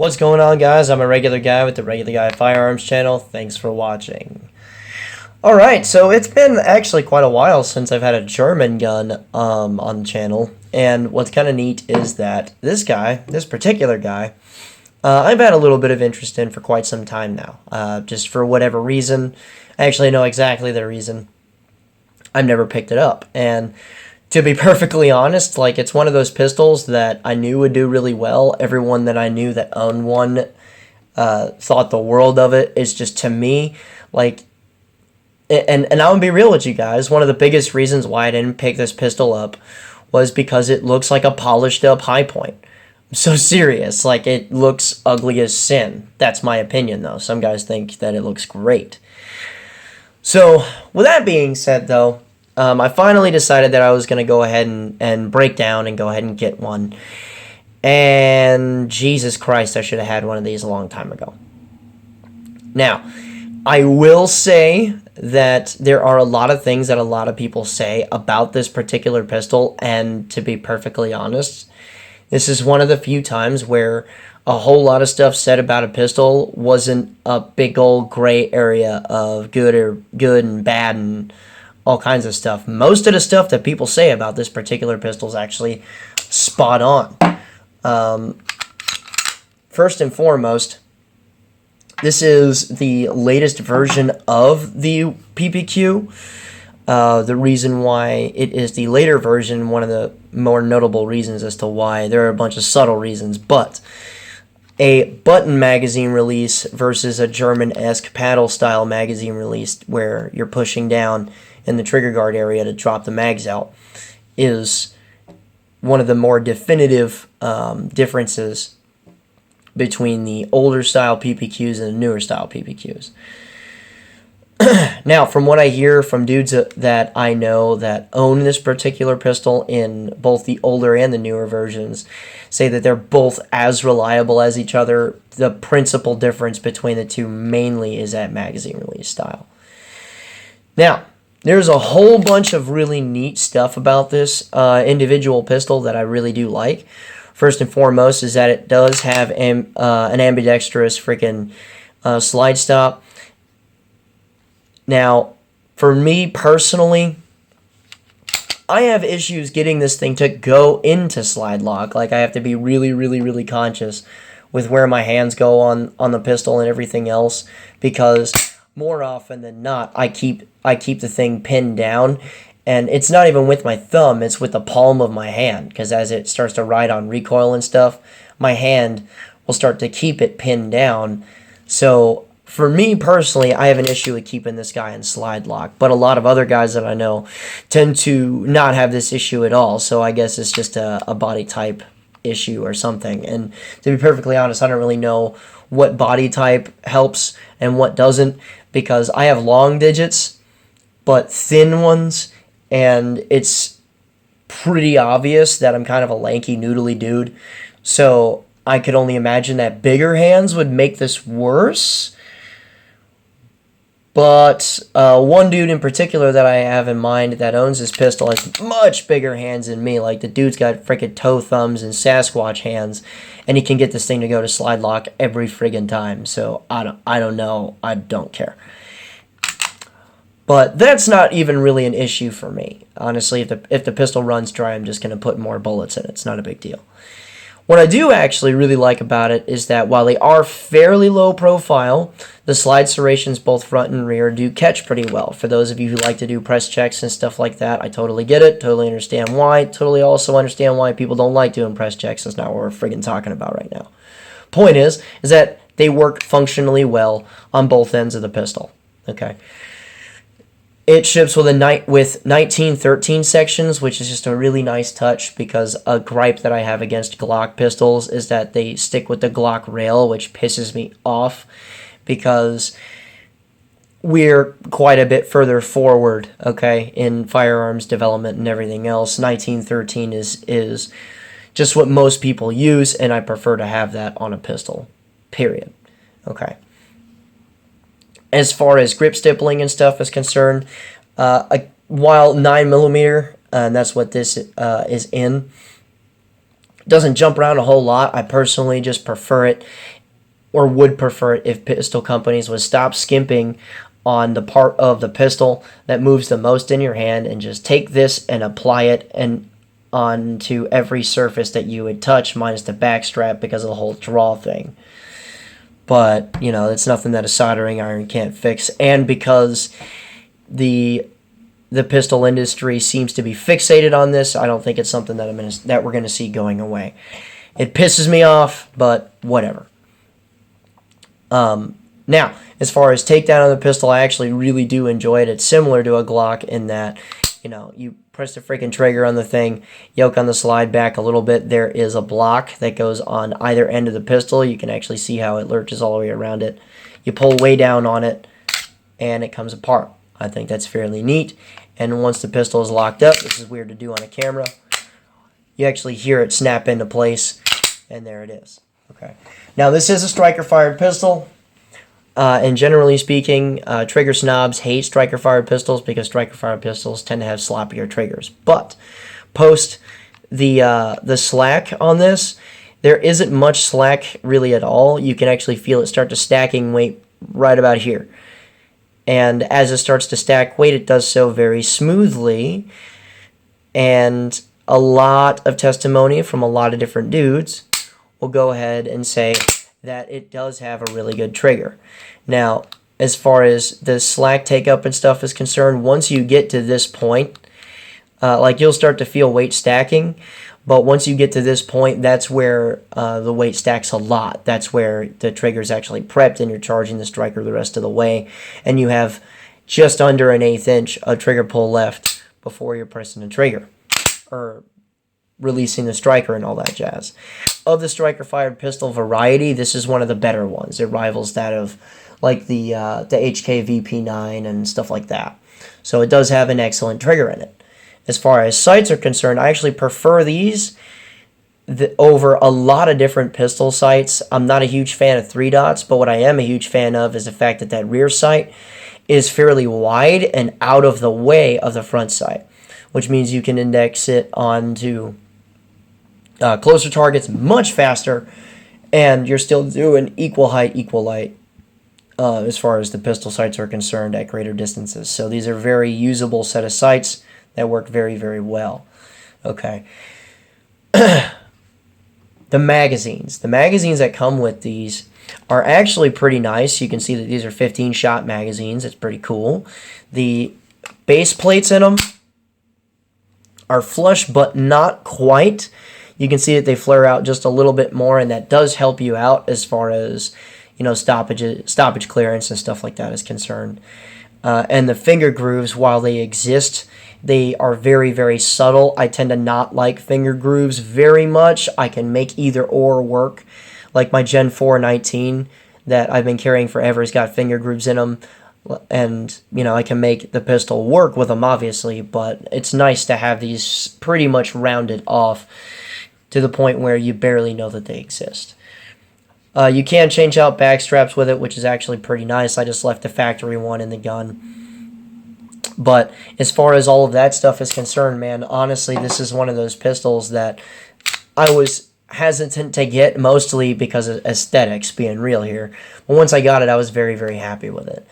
What's going on, guys? I'm a regular guy with the Regular Guy Firearms channel. Thanks for watching. Alright, so it's been actually quite a while since I've had a German gun on the channel, and what's kind of neat is that this particular guy, I've had a little bit of interest in for quite some time now. Just for whatever reason. I actually know exactly the reason. I've never picked it up, and to be perfectly honest, like, it's one of those pistols that I knew would do really well. Everyone that I knew that owned one thought the world of it. It's just, to me, like, and I'm gonna be real with you guys, one of the biggest reasons why I didn't pick this pistol up was because it looks like a polished up high point. I'm so serious. Like, it looks ugly as sin. That's my opinion, though. Some guys think that it looks great. So, with that being said, though, I finally decided that I was going to go ahead and break down and go ahead and get one. And Jesus Christ, I should have had one of these a long time ago. Now, I will say that there are a lot of things that a lot of people say about this particular pistol, and to be perfectly honest, this is one of the few times where a whole lot of stuff said about a pistol wasn't a big old gray area of good and bad and all kinds of stuff. Most of the stuff that people say about this particular pistol is actually spot on. First and foremost, this is the latest version of the PPQ. The reason why it is the later version, one of the more notable reasons as to why, there are a bunch of subtle reasons, but a button magazine release versus a German-esque paddle-style magazine release where you're pushing down in the trigger guard area to drop the mags out is one of the more definitive differences between the older style PPQs and the newer style PPQs. Now, from what I hear from dudes that I know that own this particular pistol in both the older and the newer versions, say that they're both as reliable as each other. The principal difference between the two mainly is that magazine release style. Now, there's a whole bunch of really neat stuff about this individual pistol that I really do like. First and foremost is that it does have an ambidextrous freaking slide stop. Now, for me personally, I have issues getting this thing to go into slide lock. Like, I have to be really, really, really conscious with where my hands go on the pistol and everything else, because more often than not, I keep the thing pinned down, and it's not even with my thumb, it's with the palm of my hand, because as it starts to ride on recoil and stuff, my hand will start to keep it pinned down. So for me personally, I have an issue with keeping this guy in slide lock, but a lot of other guys that I know tend to not have this issue at all, so I guess it's just a body type issue or something. And to be perfectly honest, I don't really know what body type helps and what doesn't, because I have long digits but thin ones, and it's pretty obvious that I'm kind of a lanky noodly dude, so I could only imagine that bigger hands would make this worse. But one dude in particular that I have in mind that owns this pistol has much bigger hands than me. Like, the dude's got freaking toe thumbs and Sasquatch hands, and he can get this thing to go to slide lock every friggin' time. So I don't know. I don't care. But that's not even really an issue for me. Honestly, if the pistol runs dry, I'm just going to put more bullets in it. It's not a big deal. What I do actually really like about it is that while they are fairly low profile, the slide serrations, both front and rear, do catch pretty well. For those of you who like to do press checks and stuff like that, I totally get it, totally understand why, totally also understand why people don't like doing press checks. That's not what we're friggin' talking about right now. Point is that they work functionally well on both ends of the pistol. Okay. It ships with 1913 sections, which is just a really nice touch, because a gripe that I have against Glock pistols is that they stick with the Glock rail, which pisses me off, because we're quite a bit further forward, okay, in firearms development and everything else. 1913 is just what most people use, and I prefer to have that on a pistol, period. Okay. As far as grip stippling and stuff is concerned, while 9mm, and that's what this is in, It doesn't jump around a whole lot. I personally just prefer it, or would prefer it, if pistol companies would stop skimping on the part of the pistol that moves the most in your hand and just take this and apply it and onto every surface that you would touch, minus the back strap because of the whole draw thing. But, you know, it's nothing that a soldering iron can't fix. And because the pistol industry seems to be fixated on this, I don't think it's something that we're gonna see going away. It pisses me off, but whatever. Now, as far as takedown of the pistol, I actually really do enjoy it. It's similar to a Glock in that, you know, you press the freaking trigger on the thing, yoke on the slide back a little bit. There is a block that goes on either end of the pistol. You can actually see how it lurches all the way around it. You pull way down on it, and it comes apart. I think that's fairly neat. And once the pistol is locked up, this is weird to do on a camera, you actually hear it snap into place, and there it is. Okay. Now, this is a striker-fired pistol. And generally speaking, trigger snobs hate striker-fired pistols because striker-fired pistols tend to have sloppier triggers. But post the slack on this, there isn't much slack really at all. You can actually feel it start to stacking weight right about here. And as it starts to stack weight, it does so very smoothly. And a lot of testimony from a lot of different dudes will go ahead and say that it does have a really good trigger. Now, as far as the slack take up and stuff is concerned, once you get to this point, like you'll start to feel weight stacking, but once you get to this point, that's where the weight stacks a lot. That's where the trigger's actually prepped and you're charging the striker the rest of the way, and you have just under an 1/8 inch of trigger pull left before you're pressing the trigger, or releasing the striker and all that jazz. Of the striker-fired pistol variety, this is one of the better ones. It rivals that of like the HK VP9 and stuff like that. So it does have an excellent trigger in it. As far as sights are concerned, I actually prefer these over a lot of different pistol sights. I'm not a huge fan of 3 dots, but what I am a huge fan of is the fact that that rear sight is fairly wide and out of the way of the front sight, which means you can index it onto closer targets much faster, and you're still doing equal height, equal light as far as the pistol sights are concerned at greater distances. So these are very usable set of sights that work very, very well. Okay. The magazines that come with these are actually pretty nice. You can see that these are 15-shot magazines. It's pretty cool. The base plates in them are flush, but not quite. You can see that they flare out just a little bit more, and that does help you out as far as, you know, stoppage clearance and stuff like that is concerned. And the finger grooves, while they exist, they are very, very subtle. I tend to not like finger grooves very much. I can make either or work. Like my Gen 4 19 that I've been carrying forever has got finger grooves in them. And, you know, I can make the pistol work with them, obviously, but it's nice to have these pretty much rounded off to the point where you barely know that they exist. You can change out back straps with it, which is actually pretty nice. I just left the factory one in the gun. But as far as all of that stuff is concerned, man, honestly, this is one of those pistols that I was hesitant to get, mostly because of aesthetics, being real here. But once I got it, I was very, very happy with it.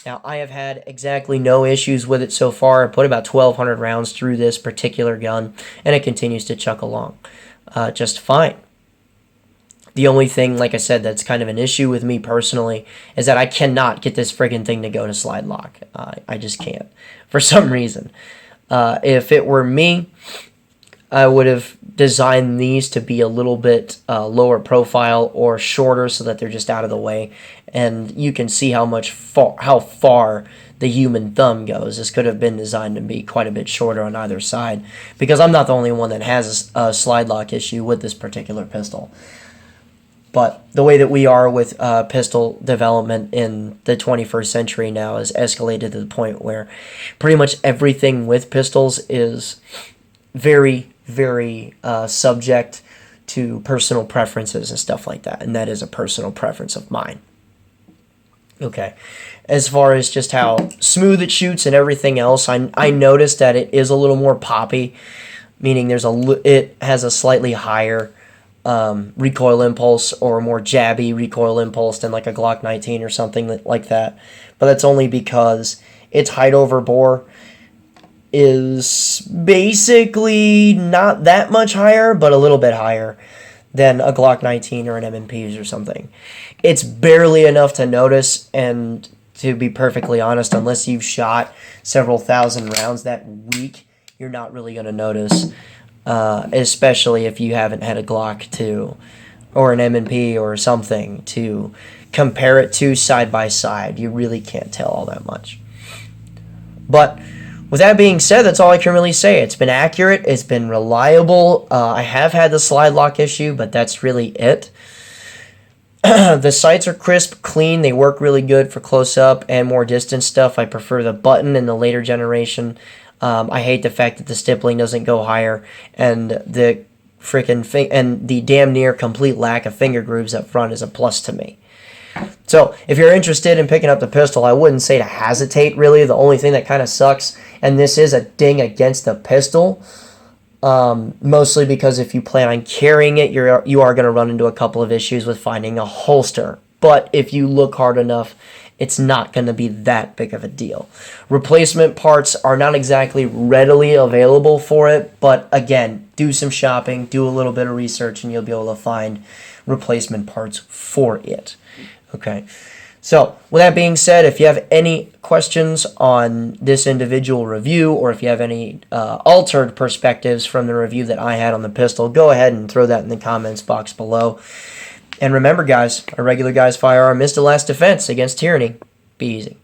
Now, I have had exactly no issues with it so far. I put about 1,200 rounds through this particular gun, and it continues to chuck along just fine. The only thing, like I said, that's kind of an issue with me personally is that I cannot get this friggin' thing to go to slide lock. I just can't, for some reason. If it were me, I would have designed these to be a little bit lower profile or shorter so that they're just out of the way. And you can see how far the human thumb goes. This could have been designed to be quite a bit shorter on either side, because I'm not the only one that has a slide lock issue with this particular pistol. But the way that we are with pistol development in the 21st century now is escalated to the point where pretty much everything with pistols is very, very subject to personal preferences and stuff like that. And that is a personal preference of mine. Okay. As far as just how smooth it shoots and everything else, I noticed that it is a little more poppy meaning it has a slightly higher recoil impulse or a more jabby recoil impulse than like a Glock 19 or something like that. But that's only because its height over bore is basically not that much higher, but a little bit higher than a Glock 19 or an M&Ps or something. It's barely enough to notice, and to be perfectly honest, unless you've shot several thousand rounds that week, you're not really going to notice, especially if you haven't had a Glock 2 or an M&P or something to compare it to side by side. You really can't tell all that much. But with that being said, that's all I can really say. It's been accurate. It's been reliable. I have had the slide lock issue, but that's really it. The sights are crisp, clean. They work really good for close-up and more distance stuff. I prefer the button in the later generation. I hate the fact that the stippling doesn't go higher, and the the damn near complete lack of finger grooves up front is a plus to me. So if you're interested in picking up the pistol, I wouldn't say to hesitate, really. The only thing that kind of sucks, and this is a ding against the pistol, mostly because if you plan on carrying it, you are going to run into a couple of issues with finding a holster. But if you look hard enough, it's not going to be that big of a deal. Replacement parts are not exactly readily available for it, but again, do some shopping, do a little bit of research, and you'll be able to find replacement parts for it. Okay, so with that being said, if you have any questions on this individual review, or if you have any altered perspectives from the review that I had on the pistol, go ahead and throw that in the comments box below. And remember, guys, a regular guy's firearm is the last defense against tyranny. Be easy.